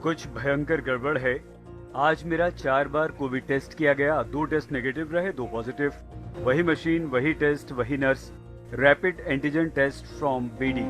कुछ भयंकर गड़बड़ है। आज मेरा 4 बार कोविड टेस्ट किया गया, 2 टेस्ट नेगेटिव रहे, 2 पॉजिटिव। वही मशीन, वही टेस्ट, वही nurse. Rapid antigen test from BD.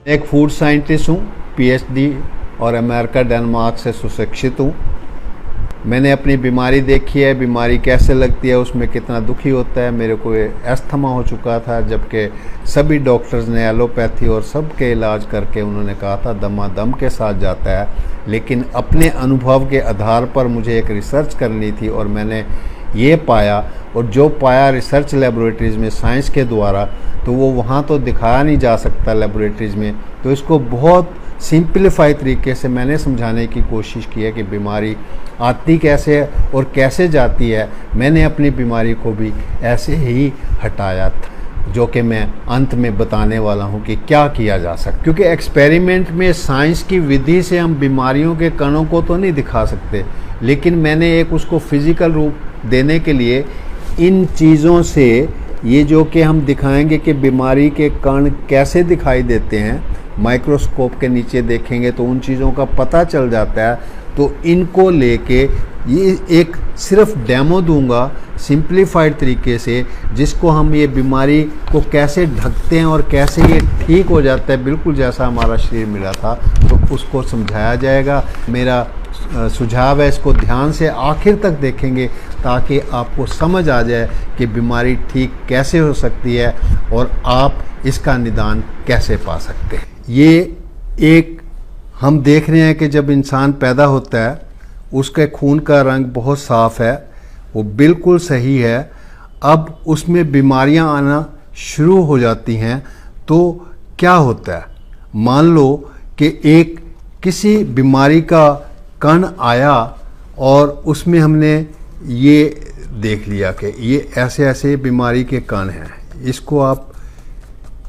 एक फूड साइंटिस्ट हूँ, पीएचडी, और अमेरिका डेनमार्क से सुशिक्षित हूँ। मैंने अपनी बीमारी देखी है, बीमारी कैसे लगती है, उसमें कितना दुखी होता है। मेरे को अस्थमा हो चुका था, जबकि सभी डॉक्टर्स ने एलोपैथी और सब के इलाज करके उन्होंने कहा था दमादम के साथ जाता है। लेकिन अपने अनुभव के आधार पर मुझे एक रिसर्च करनी थी और मैंने ये पाया, और जो पाया रिसर्च लेबोरेटरीज़ में साइंस के द्वारा, तो वो वहाँ तो दिखाया नहीं जा सकता लेबोरेटरीज़ में। तो इसको बहुत सिंपलीफाई तरीके से मैंने समझाने की कोशिश की है कि बीमारी आती कैसे है और कैसे जाती है। मैंने अपनी बीमारी को भी ऐसे ही हटाया था, जो कि मैं अंत में बताने वाला हूँ कि क्या किया जा सकता। क्योंकि एक्सपेरिमेंट में साइंस की विधि से हम बीमारियों के कणों को तो नहीं दिखा सकते, लेकिन मैंने एक उसको फिजिकल रूप देने के लिए इन चीज़ों से, ये जो कि हम दिखाएंगे कि बीमारी के कण कैसे दिखाई देते हैं, माइक्रोस्कोप के नीचे देखेंगे तो उन चीज़ों का पता चल जाता है। तो इनको लेके ये एक सिर्फ डेमो दूंगा सिंप्लीफाइड तरीके से, जिसको हम ये बीमारी को कैसे ढकते हैं और कैसे ये ठीक हो जाता है, बिल्कुल जैसा हमारा शरीर मिला था, तो उसको समझाया जाएगा। मेरा सुझाव है, इसको ध्यान से आखिर तक देखेंगे ताकि आपको समझ आ जाए कि बीमारी ठीक कैसे हो सकती है और आप इसका निदान कैसे पा सकते हैं। ये एक हम देख रहे हैं कि जब इंसान पैदा होता है उसके खून का रंग बहुत साफ़ है, वो बिल्कुल सही है। अब उसमें बीमारियां आना शुरू हो जाती हैं तो क्या होता है, मान लो कि एक किसी बीमारी का कण आया और उसमें हमने ये देख लिया कि ये ऐसे ऐसे बीमारी के कण हैं। इसको आप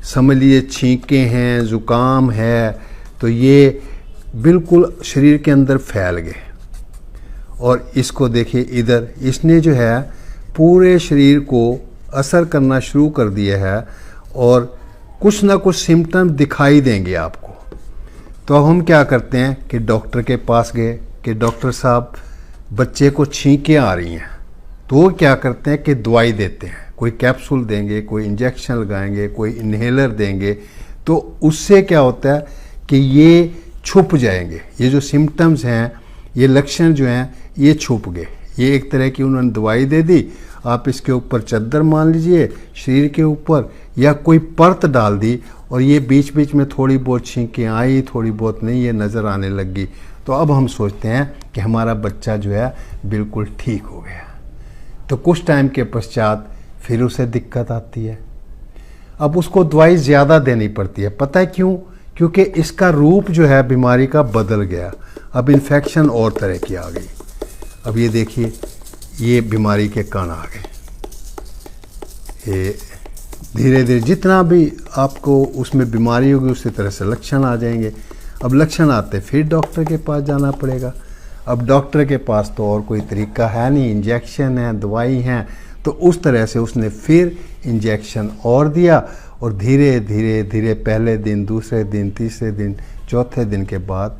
समझ लीजिए छींके हैं, ज़ुकाम है, तो ये बिल्कुल शरीर के अंदर फैल गए। और इसको देखिए इधर, इसने जो है पूरे शरीर को असर करना शुरू कर दिया है और कुछ ना कुछ सिम्टम दिखाई देंगे आपको। तो अब हम क्या करते हैं कि डॉक्टर के पास गए कि डॉक्टर साहब बच्चे को छींकें आ रही हैं, तो वो क्या करते हैं कि दवाई देते हैं, कोई कैप्सूल देंगे, कोई इंजेक्शन लगाएंगे, कोई इन्हेलर देंगे। तो उससे क्या होता है कि ये छुप जाएंगे, ये जो सिम्टम्स हैं, ये लक्षण जो हैं, ये छुप गए। ये एक तरह की उन्होंने दवाई दे दी, आप इसके ऊपर चादर मान लीजिए शरीर के ऊपर, या कोई परत डाल दी, और ये बीच बीच में थोड़ी बहुत छींकें आई, थोड़ी बहुत नहीं, ये नज़र आने लगी। तो अब हम सोचते हैं कि हमारा बच्चा जो है बिल्कुल ठीक हो गया। तो कुछ टाइम के पश्चात फिर उसे दिक्कत आती है। अब उसको दवाई ज़्यादा देनी पड़ती है। पता है क्यों? क्योंकि इसका रूप जो है बीमारी का बदल गया। अब इन्फेक्शन और तरह की आ गई। अब ये देखिए, ये बीमारी के कण आ गए। ये धीरे धीरे जितना भी आपको उसमें बीमारी होगी उसी तरह से लक्षण आ जाएंगे। अब लक्षण आते फिर डॉक्टर के पास जाना पड़ेगा। अब डॉक्टर के पास तो और कोई तरीका है नहीं, इंजेक्शन है, दवाई है। तो उस तरह से उसने फिर इंजेक्शन और दिया और धीरे धीरे धीरे पहले दिन, दूसरे दिन, तीसरे दिन, चौथे दिन के बाद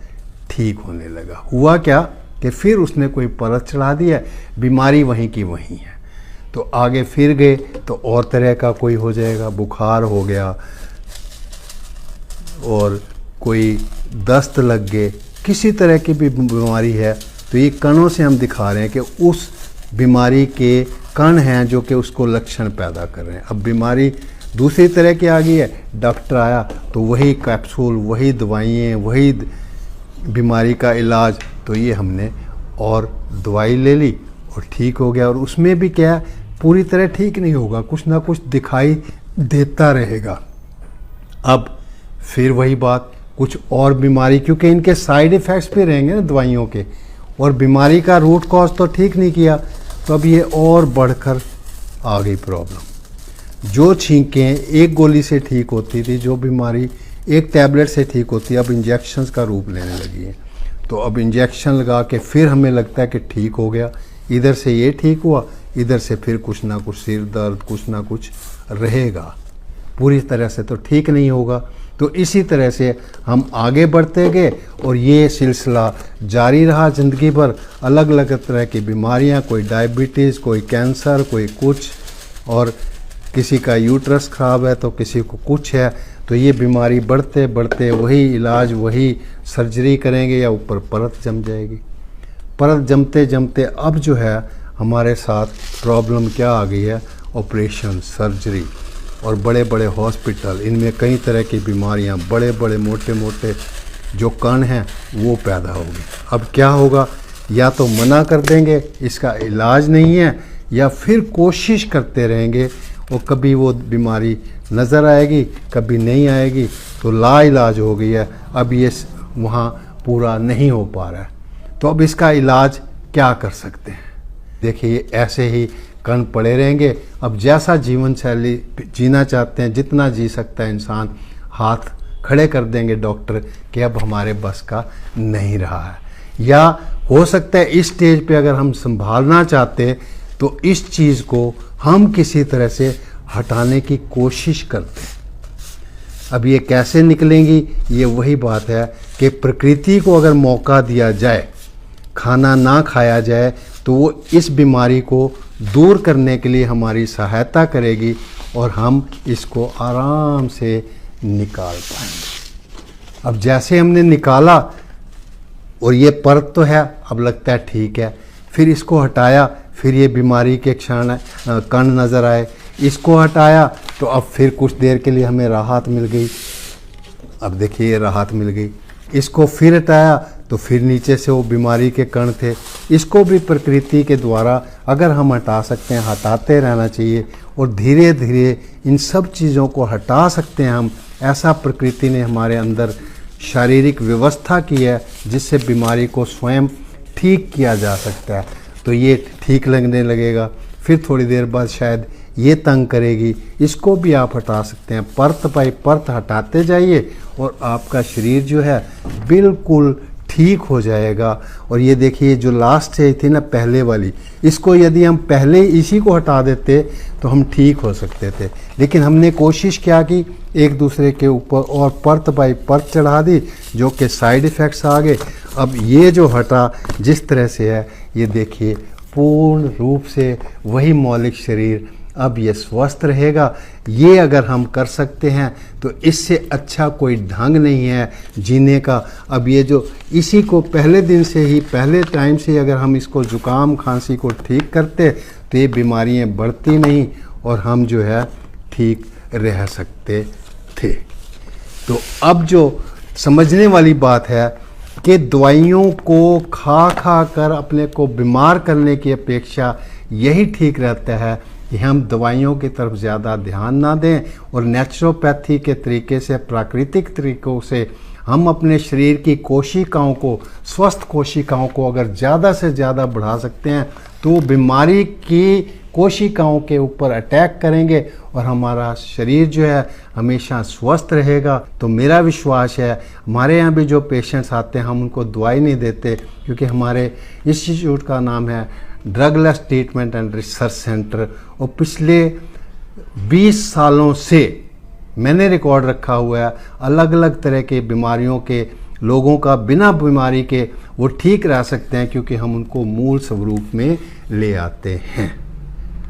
ठीक होने लगा। हुआ क्या कि फिर उसने कोई परत चढ़ा दिया, बीमारी वहीं की वहीं है। तो आगे फिर गए तो और तरह का कोई हो जाएगा, बुखार हो गया और कोई दस्त लग गए, किसी तरह की भी बीमारी है। तो ये कणों से हम दिखा रहे हैं कि उस बीमारी के कण हैं जो कि उसको लक्षण पैदा कर रहे हैं। अब बीमारी दूसरी तरह की आ गई है, डॉक्टर आया तो वही कैप्सूल, वही दवाइयाँ, वही बीमारी का इलाज। तो ये हमने और दवाई ले ली और ठीक हो गया। और उसमें भी क्या, पूरी तरह ठीक नहीं होगा, कुछ ना कुछ दिखाई देता रहेगा। अब फिर वही बात, कुछ और बीमारी, क्योंकि इनके साइड इफ़ेक्ट्स भी रहेंगे ना दवाइयों के, और बीमारी का रूट कॉज तो ठीक नहीं किया, तो अब ये और बढ़कर आ गई प्रॉब्लम। जो छींकें एक गोली से ठीक होती थी, जो बीमारी एक टैबलेट से ठीक होती है, अब इंजेक्शन्स का रूप लेने लगी है। तो अब इंजेक्शन लगा के फिर हमें लगता है कि ठीक हो गया, इधर से ये ठीक हुआ, इधर से फिर कुछ ना कुछ सिर दर्द, कुछ ना कुछ रहेगा, पूरी तरह से तो ठीक नहीं होगा। तो इसी तरह से हम आगे बढ़ते गए और ये सिलसिला जारी रहा ज़िंदगी भर। अलग अलग तरह की बीमारियां, कोई डायबिटीज़, कोई कैंसर, कोई कुछ, और किसी का यूट्रस ख़राब है तो किसी को कुछ है। तो ये बीमारी बढ़ते बढ़ते वही इलाज, वही सर्जरी करेंगे या ऊपर परत जम जाएगी। परत जमते जमते अब जो है हमारे साथ प्रॉब्लम क्या आ गई है, ऑपरेशन, सर्जरी और बड़े बड़े हॉस्पिटल, इनमें कई तरह की बीमारियां, बड़े बड़े मोटे मोटे जो कण हैं वो पैदा होगी। अब क्या होगा, या तो मना कर देंगे इसका इलाज नहीं है, या फिर कोशिश करते रहेंगे और कभी वो बीमारी नज़र आएगी, कभी नहीं आएगी, तो लाइलाज हो गई है। अब ये वहाँ पूरा नहीं हो पा रहा है, तो अब इसका इलाज क्या कर सकते हैं? देखिए, ऐसे ही कण पड़े रहेंगे। अब जैसा जीवन शैली जीना चाहते हैं, जितना जी सकता है इंसान, हाथ खड़े कर देंगे डॉक्टर कि अब हमारे बस का नहीं रहा है। या हो सकता है इस स्टेज पे अगर हम संभालना चाहते तो इस चीज़ को हम किसी तरह से हटाने की कोशिश करते हैं। अब ये कैसे निकलेंगी, ये वही बात है कि प्रकृति को अगर मौका दिया जाए, खाना ना खाया जाए, तो वो इस बीमारी को दूर करने के लिए हमारी सहायता करेगी और हम इसको आराम से निकाल पाएंगे। अब जैसे हमने निकाला और ये परत तो है, अब लगता है ठीक है, फिर इसको हटाया, फिर ये बीमारी के कण नज़र आए, इसको हटाया तो अब फिर कुछ देर के लिए हमें राहत मिल गई। अब देखिए ये राहत मिल गई। इसको फिर हटाया तो फिर नीचे से वो बीमारी के कण थे। इसको भी प्रकृति के द्वारा अगर हम हटा सकते हैं, हटाते रहना चाहिए और धीरे धीरे इन सब चीज़ों को हटा सकते हैं हम। ऐसा प्रकृति ने हमारे अंदर शारीरिक व्यवस्था की है जिससे बीमारी को स्वयं ठीक किया जा सकता है। तो ये ठीक लगने लगेगा, फिर थोड़ी देर बाद शायद ये तंग करेगी, इसको भी आप हटा सकते हैं। परत बाई परत हटाते जाइए और आपका शरीर जो है बिल्कुल ठीक हो जाएगा। और ये देखिए जो लास्ट स्टेज थी ना पहले वाली, इसको यदि हम पहले इसी को हटा देते तो हम ठीक हो सकते थे, लेकिन हमने कोशिश क्या की, एक दूसरे के ऊपर और परत बाई परत चढ़ा दी, जो कि साइड इफ़ेक्ट्स आ गए। अब ये जो हटा जिस तरह से है, ये देखिए पूर्ण रूप से वही मौलिक शरीर अब ये स्वस्थ रहेगा। ये अगर हम कर सकते हैं तो इससे अच्छा कोई ढंग नहीं है जीने का। अब ये जो इसी को पहले दिन से ही, पहले टाइम से अगर हम इसको ज़ुकाम खांसी को ठीक करते तो ये बीमारियां बढ़ती नहीं और हम जो है ठीक रह सकते थे। तो अब जो समझने वाली बात है कि दवाइयों को खा खा कर अपने को बीमार करने की अपेक्षा यही ठीक रहता है कि हम दवाइयों की तरफ ज़्यादा ध्यान ना दें और नेचुरोपैथी के तरीके से, प्राकृतिक तरीक़ों से हम अपने शरीर की कोशिकाओं को, स्वस्थ कोशिकाओं को अगर ज़्यादा से ज़्यादा बढ़ा सकते हैं तो बीमारी की कोशिकाओं के ऊपर अटैक करेंगे और हमारा शरीर जो है हमेशा स्वस्थ रहेगा। तो मेरा विश्वास है, हमारे यहाँ भी जो पेशेंट्स आते हैं हम उनको दवाई नहीं देते, क्योंकि हमारे इंस्टीट्यूट का नाम है ड्रगलेस ट्रीटमेंट एंड रिसर्च सेंटर, और पिछले 20 सालों से मैंने रिकॉर्ड रखा हुआ है अलग अलग तरह के बीमारियों के लोगों का बिना बीमारी के वो ठीक रह सकते हैं, क्योंकि हम उनको मूल स्वरूप में ले आते हैं।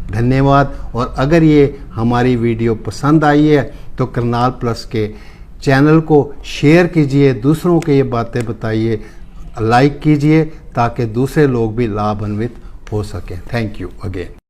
धन्यवाद। और अगर ये हमारी वीडियो पसंद आई है तो करनाल प्लस के चैनल को शेयर कीजिए, दूसरों को ये बातें बताइए, लाइक कीजिए ताकि दूसरे लोग भी लाभान्वित हो सकें। Thank you again.